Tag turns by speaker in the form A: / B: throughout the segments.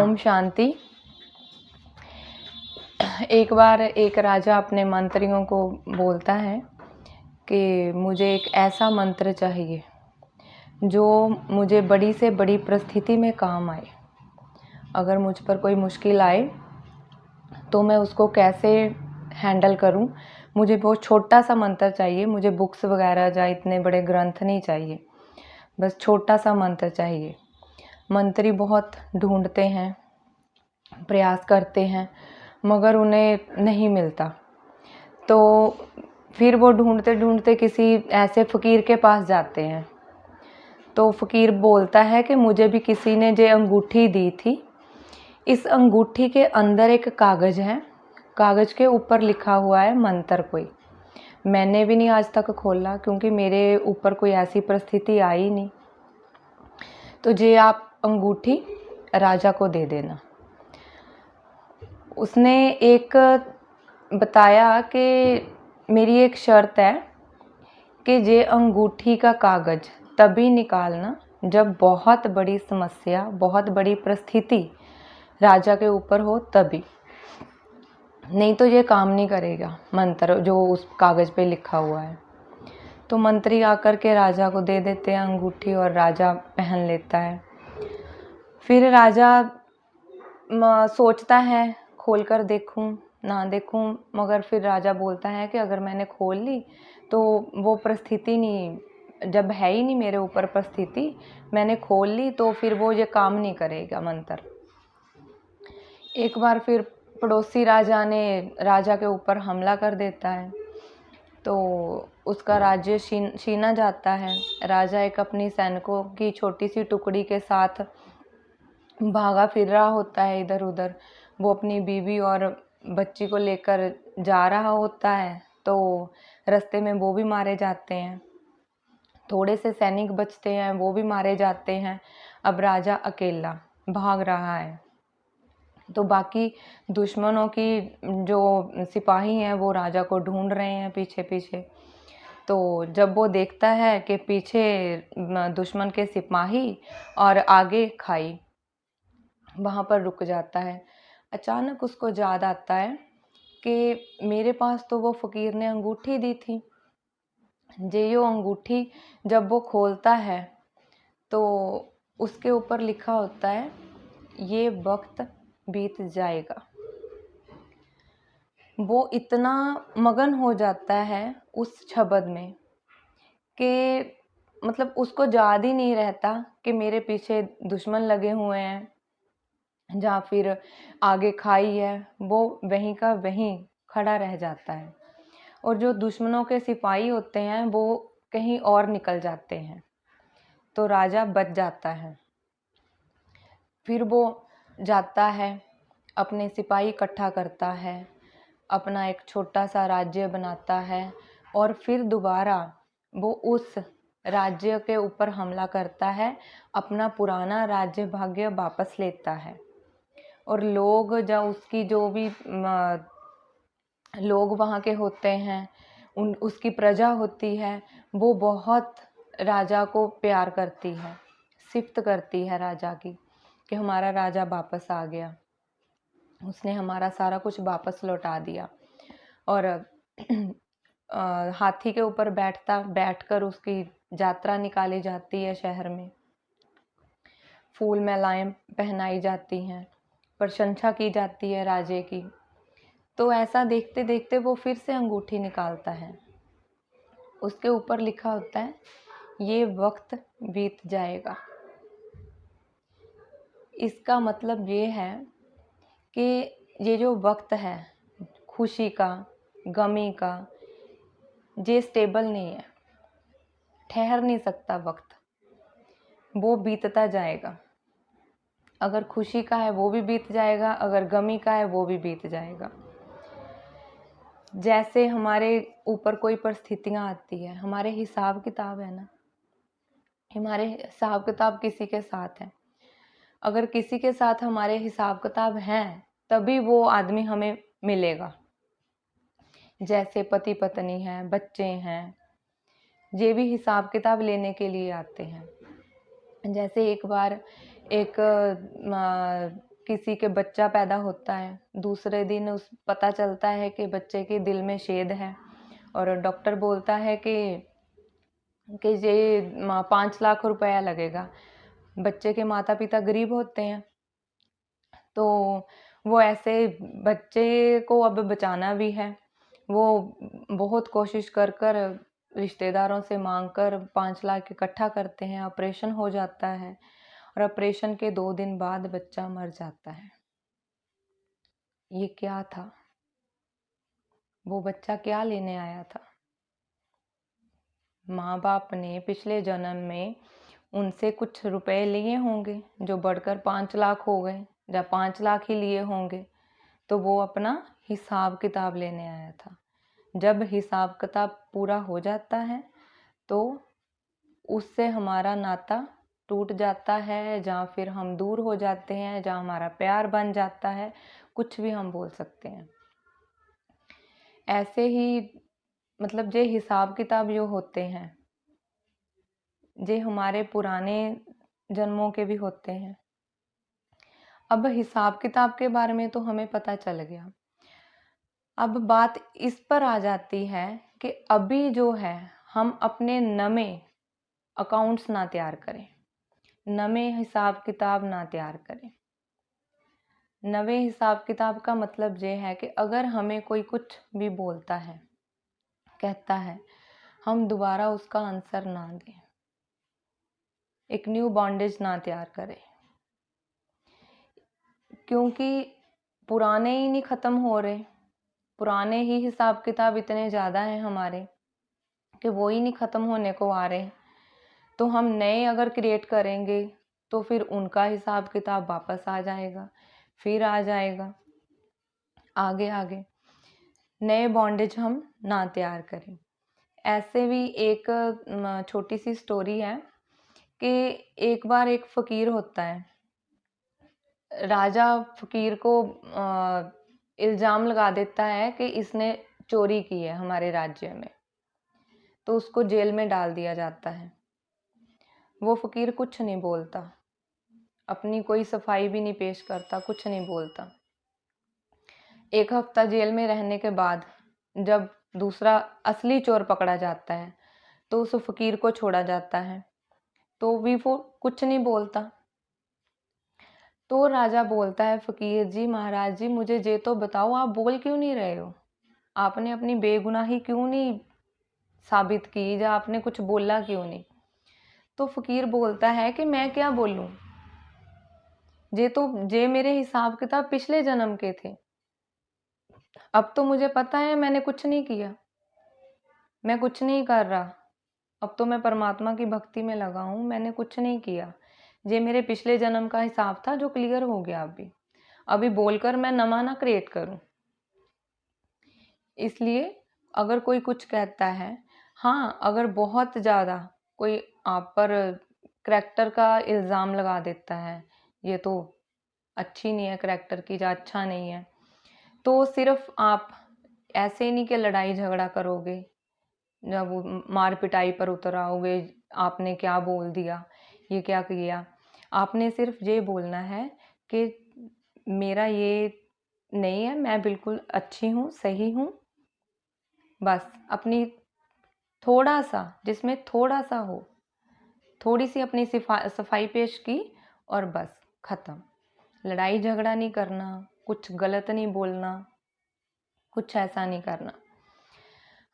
A: ओम शांति। एक बार एक राजा अपने मंत्रियों को बोलता है कि मुझे एक ऐसा मंत्र चाहिए जो मुझे बड़ी से बड़ी परिस्थिति में काम आए। अगर मुझ पर कोई मुश्किल आए तो मैं उसको कैसे हैंडल करूं। मुझे बहुत छोटा सा मंत्र चाहिए, मुझे बुक्स वगैरह या इतने बड़े ग्रंथ नहीं चाहिए, बस छोटा सा मंत्र चाहिए। मंत्री बहुत ढूंढते हैं, प्रयास करते हैं, मगर उन्हें नहीं मिलता। तो फिर वो ढूंढते ढूंढते किसी ऐसे फ़कीर के पास जाते हैं। तो फ़कीर बोलता है कि मुझे भी किसी ने जो अंगूठी दी थी, इस अंगूठी के अंदर एक कागज़ है, कागज़ के ऊपर लिखा हुआ है मंत्र कोई। मैंने भी नहीं आज तक खोला क्योंकि मेरे ऊपर कोई ऐसी परिस्थिति आई नहीं। तो जे आप अंगूठी राजा को दे देना। उसने एक बताया कि मेरी एक शर्त है कि ये अंगूठी का कागज़ तभी निकालना जब बहुत बड़ी समस्या, बहुत बड़ी परिस्थिति राजा के ऊपर हो, तभी, नहीं तो ये काम नहीं करेगा मंत्र जो उस कागज़ पे लिखा हुआ है। तो मंत्री आकर के राजा को दे देते हैं अंगूठी और राजा पहन लेता है। फिर राजा सोचता है खोल कर देखूं ना देखूं, मगर फिर राजा बोलता है कि अगर मैंने खोल ली तो वो परिस्थिति नहीं, जब है ही नहीं मेरे ऊपर परिस्थिति, मैंने खोल ली तो फिर वो ये काम नहीं करेगा मंत्र। एक बार फिर पड़ोसी राजा ने राजा के ऊपर हमला कर देता है, तो उसका राज्य छीना जाता है। राजा एक अपनी सैनिकों की छोटी सी टुकड़ी के साथ भागा फिर रहा होता है इधर उधर। वो अपनी बीवी और बच्ची को लेकर जा रहा होता है, तो रास्ते में वो भी मारे जाते हैं। थोड़े से सैनिक बचते हैं, वो भी मारे जाते हैं। अब राजा अकेला भाग रहा है, तो बाकी दुश्मनों की जो सिपाही हैं वो राजा को ढूंढ रहे हैं पीछे पीछे। तो जब वो देखता है कि पीछे दुश्मन के सिपाही और आगे खाई, वहाँ पर रुक जाता है। अचानक उसको याद आता है कि मेरे पास तो वो फ़कीर ने अंगूठी दी थी। यो अंगूठी जब वो खोलता है तो उसके ऊपर लिखा होता है, ये वक्त बीत जाएगा। वो इतना मगन हो जाता है उस शब्द में कि मतलब उसको याद ही नहीं रहता कि मेरे पीछे दुश्मन लगे हुए हैं या फिर आगे खाई है। वो वहीं का वहीं खड़ा रह जाता है और जो दुश्मनों के सिपाही होते हैं वो कहीं और निकल जाते हैं, तो राजा बच जाता है। फिर वो जाता है, अपने सिपाही इकट्ठा करता है, अपना एक छोटा सा राज्य बनाता है और फिर दोबारा वो उस राज्य के ऊपर हमला करता है, अपना पुराना राज्य भाग्य वापस लेता है। और लोग जब उसकी जो भी लोग वहाँ के होते हैं, उसकी प्रजा होती है, वो बहुत राजा को प्यार करती है, सिफ़त करती है राजा की कि हमारा राजा वापस आ गया, उसने हमारा सारा कुछ वापस लौटा दिया। और हाथी के ऊपर बैठकर उसकी यात्रा निकाली जाती है शहर में। फूल मालाएं पहनाई जाती हैं, प्रशंसा की जाती है राजे की। तो ऐसा देखते देखते वो फिर से अंगूठी निकालता है। उसके ऊपर लिखा होता है, ये वक्त बीत जाएगा। इसका मतलब ये है कि ये जो वक्त है खुशी का, गमी का, ये स्टेबल नहीं है, ठहर नहीं सकता वक्त, वो बीतता जाएगा। अगर खुशी का है वो भी बीत जाएगा, अगर गमी का है वो भी बीत जाएगा। जैसे हमारे ऊपर कोई परिस्थितियाँ आती है, हमारे हिसाब किताब है ना, हमारे हिसाब किताब किसी के साथ है। अगर किसी के साथ हमारे हिसाब किताब हैं तभी वो आदमी हमें मिलेगा। जैसे पति पत्नी हैं, बच्चे हैं, ये भी हिसाब किताब लेने के लिए आते हैं। जैसे एक बार एक किसी के बच्चा पैदा होता है, दूसरे दिन उस पता चलता है कि बच्चे के दिल में छेद है और डॉक्टर बोलता है कि ये 5 लाख रुपया लगेगा। बच्चे के माता पिता गरीब होते हैं, तो वो ऐसे बच्चे को अब बचाना भी है। वो बहुत कोशिश कर कर रिश्तेदारों से मांग कर 5 लाख इकट्ठा करते हैं। ऑपरेशन हो जाता है और ऑपरेशन के 2 दिन बाद बच्चा मर जाता है। ये क्या था? वो बच्चा क्या लेने आया था? माँ बाप ने पिछले जन्म में उनसे कुछ रुपए लिए होंगे जो बढ़कर 5 लाख हो गए, या 5 लाख ही लिए होंगे, तो वो अपना हिसाब किताब लेने आया था। जब हिसाब किताब पूरा हो जाता है तो उससे हमारा नाता टूट जाता है, जहाँ फिर हम दूर हो जाते हैं, जहाँ हमारा प्यार बन जाता है, कुछ भी हम बोल सकते हैं। ऐसे ही मतलब जे हिसाब किताब जो होते हैं, जे हमारे पुराने जन्मों के भी होते हैं। अब हिसाब किताब के बारे में तो हमें पता चल गया। अब बात इस पर आ जाती है कि अभी जो है हम अपने नए अकाउंट्स ना तैयार करें, नए हिसाब किताब ना तैयार करें। नए हिसाब किताब का मतलब ये है कि अगर हमें कोई कुछ भी बोलता है, कहता है, हम दोबारा उसका आंसर ना दें, एक न्यू बॉन्डेज ना तैयार करें, क्योंकि पुराने ही नहीं ख़त्म हो रहे। पुराने ही हिसाब किताब इतने ज़्यादा हैं हमारे कि वो ही नहीं ख़त्म होने को आ रहे। तो हम नए अगर क्रिएट करेंगे तो फिर उनका हिसाब किताब वापस आ जाएगा, फिर आ जाएगा, आगे आगे। नए बॉन्डेज हम ना तैयार करें। ऐसे भी एक छोटी सी स्टोरी है कि एक बार एक फ़कीर होता है। राजा फ़कीर को इल्ज़ाम लगा देता है कि इसने चोरी की है हमारे राज्य में, तो उसको जेल में डाल दिया जाता है। वो फ़कीर कुछ नहीं बोलता, अपनी कोई सफाई भी नहीं पेश करता, कुछ नहीं बोलता। 1 हफ्ता जेल में रहने के बाद जब दूसरा असली चोर पकड़ा जाता है तो उस फ़कीर को छोड़ा जाता है, तो भी वो कुछ नहीं बोलता। तो राजा बोलता है, फ़कीर जी, महाराज जी, मुझे ये तो बताओ, आप बोल क्यों नहीं रहे हो? आपने अपनी बेगुनाही क्यों नहीं साबित की, या आपने कुछ बोला क्यों नहीं? तो फ़कीर बोलता है कि मैं क्या बोलूं, ये मेरे हिसाब किताब पिछले जन्म के थे। अब तो मुझे पता है मैंने कुछ नहीं किया, मैं कुछ नहीं कर रहा। अब तो मैं परमात्मा की भक्ति में लगा हूँ, मैंने कुछ नहीं किया। ये मेरे पिछले जन्म का हिसाब था जो क्लियर हो गया। अभी बोलकर मैं नवा ना क्रिएट करूँ। इसलिए अगर कोई कुछ कहता है, हाँ, अगर बहुत ज़्यादा कोई आप पर करैक्टर का इल्ज़ाम लगा देता है, ये तो अच्छी नहीं है करैक्टर की, या अच्छा नहीं है, तो सिर्फ आप ऐसे नहीं कि लड़ाई झगड़ा करोगे, जब वो मार पिटाई पर उतर आओगे, आपने क्या बोल दिया, ये क्या किया। आपने सिर्फ ये बोलना है कि मेरा ये नहीं है, मैं बिल्कुल अच्छी हूँ, सही हूँ। बस अपनी थोड़ा सा, जिसमें थोड़ा सा हो, थोड़ी सी अपनी सफाई पेश की और बस ख़त्म। लड़ाई झगड़ा नहीं करना, कुछ गलत नहीं बोलना, कुछ ऐसा नहीं करना।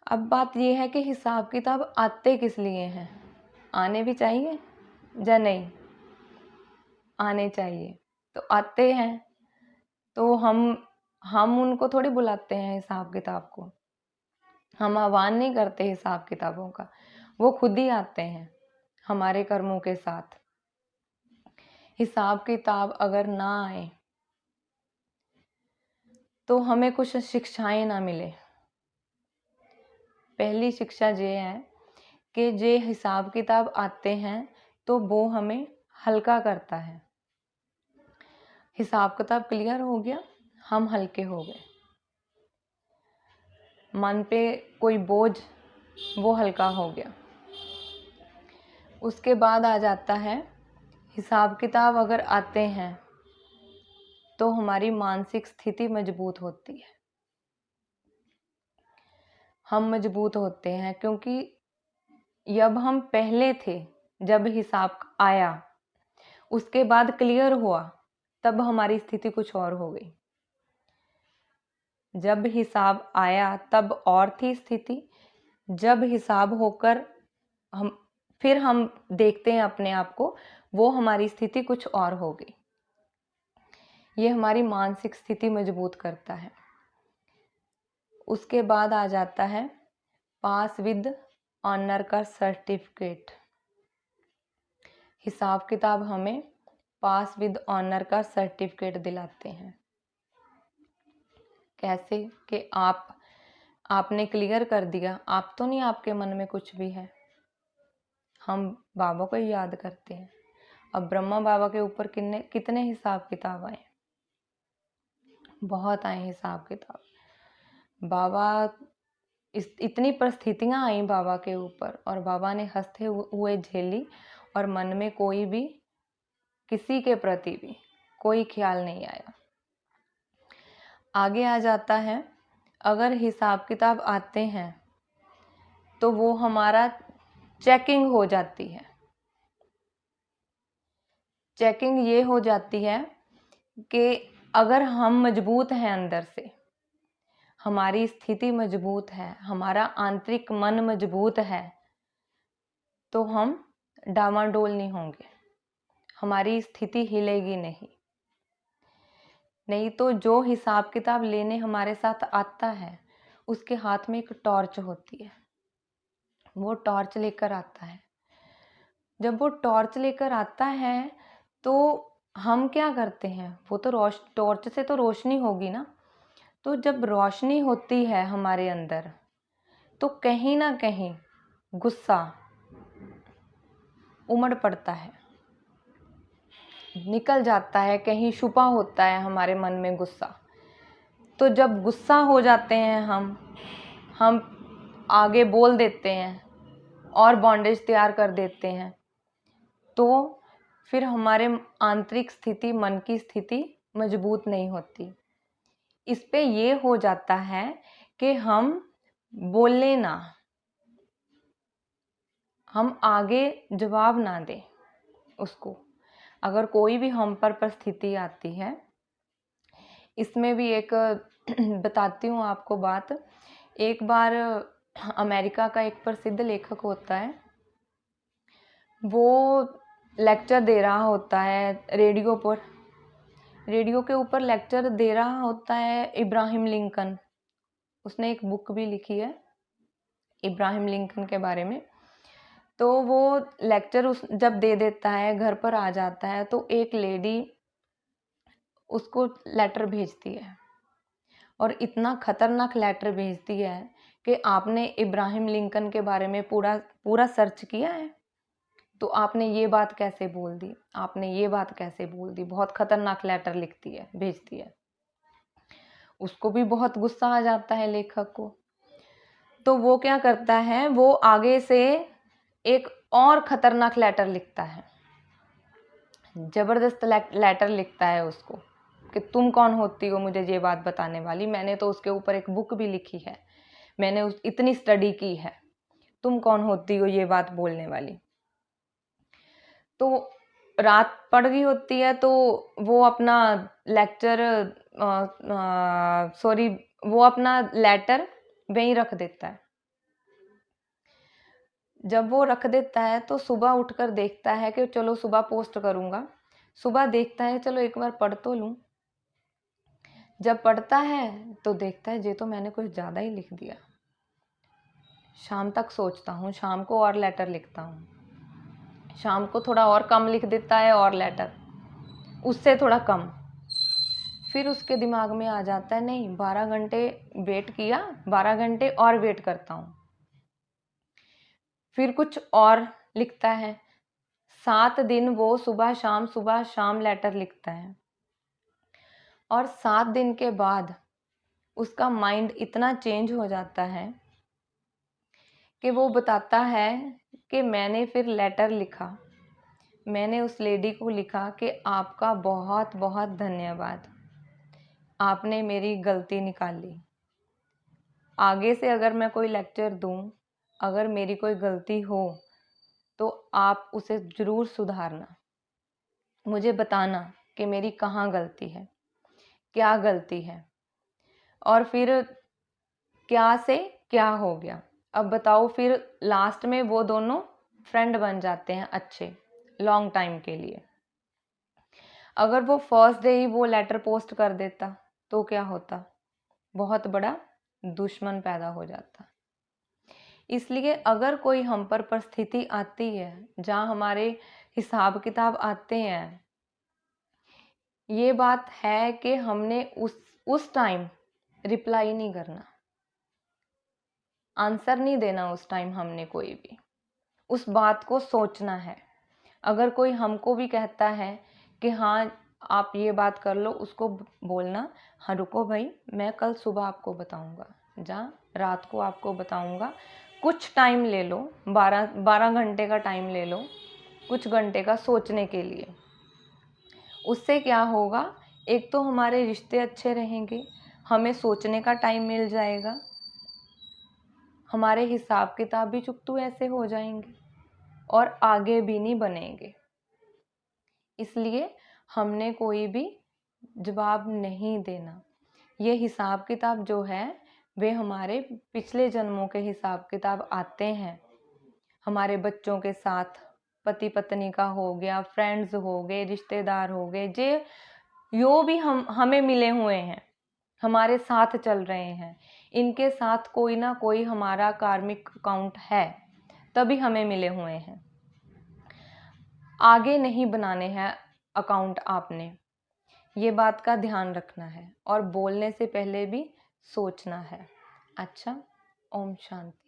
A: अब बात यह है कि हिसाब किताब आते किस लिए हैं? आने भी चाहिए या नहीं? आने चाहिए, तो आते हैं। तो हम उनको थोड़ी बुलाते हैं हिसाब किताब को, हम आह्वान नहीं करते हिसाब किताबों का, वो खुद ही आते हैं हमारे कर्मों के साथ। हिसाब किताब अगर ना आए तो हमें कुछ शिक्षाएं ना मिले। पहली शिक्षा ये है कि जे हिसाब किताब आते हैं तो वो हमें हल्का करता है। हिसाब किताब क्लियर हो गया, हम हल्के हो गए, मन पे कोई बोझ वो हल्का हो गया। उसके बाद आ जाता है, हिसाब किताब अगर आते हैं तो हमारी मानसिक स्थिति मजबूत होती है। हम मजबूत होते हैं क्योंकि जब हम पहले थे, जब हिसाब आया, उसके बाद क्लियर हुआ, तब हमारी स्थिति कुछ और हो गई। जब हिसाब आया तब और थी स्थिति, जब हिसाब होकर फिर हम देखते हैं अपने आप को, वो हमारी स्थिति कुछ और हो गई। ये हमारी मानसिक स्थिति मजबूत करता है। उसके बाद आ जाता है पास विद ऑनर का सर्टिफिकेट। हिसाब किताब हमें पास विद ऑनर का सर्टिफिकेट दिलाते हैं। कैसे कि आपने क्लियर कर दिया, आप तो नहीं, आपके मन में कुछ भी है। हम बाबा को ही याद करते हैं। अब ब्रह्मा बाबा के ऊपर कितने हिसाब किताब आए, बहुत आए हिसाब किताब। बाबा इतनी परिस्थितियां आई बाबा के ऊपर, और बाबा ने हंसते हुए झेली, और मन में कोई भी, किसी के प्रति भी कोई ख्याल नहीं आया। आगे आ जाता है, अगर हिसाब किताब आते हैं तो वो हमारा चेकिंग हो जाती है। चेकिंग ये हो जाती है कि अगर हम मजबूत हैं अंदर से, हमारी स्थिति मजबूत है, हमारा आंतरिक मन मजबूत है, तो हम डामाडोल नहीं होंगे, हमारी स्थिति हिलेगी नहीं। नहीं तो जो हिसाब किताब लेने हमारे साथ आता है, उसके हाथ में एक टॉर्च होती है, वो टॉर्च लेकर आता है। जब वो टॉर्च लेकर आता है तो हम क्या करते हैं, वो तो टॉर्च से तो रोशनी होगी ना। तो जब रोशनी होती है हमारे अंदर, तो कहीं ना कहीं गुस्सा उमड़ पड़ता है, निकल जाता है, कहीं छुपा होता है हमारे मन में गुस्सा। तो जब गुस्सा हो जाते हैं हम आगे बोल देते हैं और बॉन्डेज तैयार कर देते हैं, तो फिर हमारे आंतरिक स्थिति, मन की स्थिति मजबूत नहीं होती। इस पे ये हो जाता है कि हम बोले ना, हम आगे जवाब ना दें उसको। अगर कोई भी हम पर परिस्थिति आती है, इसमें भी एक बताती हूँ आपको बात। एक बार अमेरिका का एक प्रसिद्ध लेखक होता है, वो लेक्चर दे रहा होता है रेडियो पर। रेडियो के ऊपर लेक्चर दे रहा होता है इब्राहिम लिंकन। उसने एक बुक भी लिखी है इब्राहिम लिंकन के बारे में। तो वो लेक्चर जब दे देता है, घर पर आ जाता है, तो एक लेडी उसको लेटर भेजती है, और इतना खतरनाक लेटर भेजती है कि आपने इब्राहिम लिंकन के बारे में पूरा सर्च किया है, तो आपने ये बात कैसे बोल दी, आपने ये बात कैसे बोल दी। बहुत खतरनाक लेटर लिखती है, भेजती है। उसको भी बहुत गुस्सा आ जाता है लेखक को। तो वो क्या करता है, वो आगे से एक और खतरनाक लेटर लिखता है, जबरदस्त लेटर लिखता है उसको कि तुम कौन होती हो मुझे ये बात बताने वाली, मैंने तो उसके ऊपर एक बुक भी लिखी है, मैंने इतनी स्टडी की है, तुम कौन होती हो ये बात बोलने वाली। तो रात पड़ गई होती है, तो वो अपना लेक्चर वो अपना लेटर वहीं रख देता है। जब वो रख देता है तो सुबह उठकर देखता है कि चलो सुबह पोस्ट करूँगा। सुबह देखता है चलो एक बार पढ़ तो लूँ। जब पढ़ता है तो देखता है ये तो मैंने कुछ ज़्यादा ही लिख दिया। शाम तक सोचता हूँ, शाम को और लेटर लिखता हूँ, शाम को थोड़ा और कम लिख देता है, और लेटर उससे थोड़ा कम। फिर उसके दिमाग में आ जाता है नहीं, 12 घंटे वेट किया, 12 घंटे और वेट करता हूँ। फिर कुछ और लिखता है। 7 दिन वो सुबह शाम लेटर लिखता है, और 7 दिन के बाद उसका माइंड इतना चेंज हो जाता है कि वो बताता है कि मैंने फिर लेटर लिखा, मैंने उस लेडी को लिखा कि आपका बहुत बहुत धन्यवाद, आपने मेरी गलती निकाली। आगे से अगर मैं कोई लेक्चर दूं, अगर मेरी कोई गलती हो तो आप उसे ज़रूर सुधारना, मुझे बताना कि मेरी कहाँ गलती है, क्या गलती है, और फिर क्या से क्या हो गया। अब बताओ, फिर लास्ट में वो दोनों फ्रेंड बन जाते हैं अच्छे, लॉन्ग टाइम के लिए। अगर वो फर्स्ट डे ही वो लेटर पोस्ट कर देता तो क्या होता, बहुत बड़ा दुश्मन पैदा हो जाता। इसलिए अगर कोई हम पर परिस्थिति आती है जहाँ हमारे हिसाब किताब आते हैं, ये बात है कि हमने उस टाइम रिप्लाई नहीं करना, आंसर नहीं देना उस टाइम हमने कोई भी, उस बात को सोचना है। अगर कोई हमको भी कहता है कि हाँ आप ये बात कर लो, उसको बोलना, हाँ रुको भाई, मैं कल सुबह आपको बताऊंगा, जहाँ रात को आपको बताऊंगा, कुछ टाइम ले लो, 12 घंटे का टाइम ले लो, कुछ घंटे का सोचने के लिए। उससे क्या होगा, एक तो हमारे रिश्ते अच्छे रहेंगे, हमें सोचने का टाइम मिल जाएगा, हमारे हिसाब किताब भी चुकतू ऐसे हो जाएंगे और आगे भी नहीं बनेंगे। इसलिए हमने कोई भी जवाब नहीं देना। ये हिसाब किताब जो है वे हमारे पिछले जन्मों के हिसाब किताब आते हैं, हमारे बच्चों के साथ, पति पत्नी का हो गया, फ्रेंड्स हो गए, रिश्तेदार हो गए, जो भी हमें मिले हुए हैं, हमारे साथ चल रहे हैं, इनके साथ कोई ना कोई हमारा कार्मिक अकाउंट है, तभी हमें मिले हुए हैं। आगे नहीं बनाने हैं अकाउंट आपने, ये बात का ध्यान रखना है और बोलने से पहले भी सोचना है। अच्छा, ओम शांति।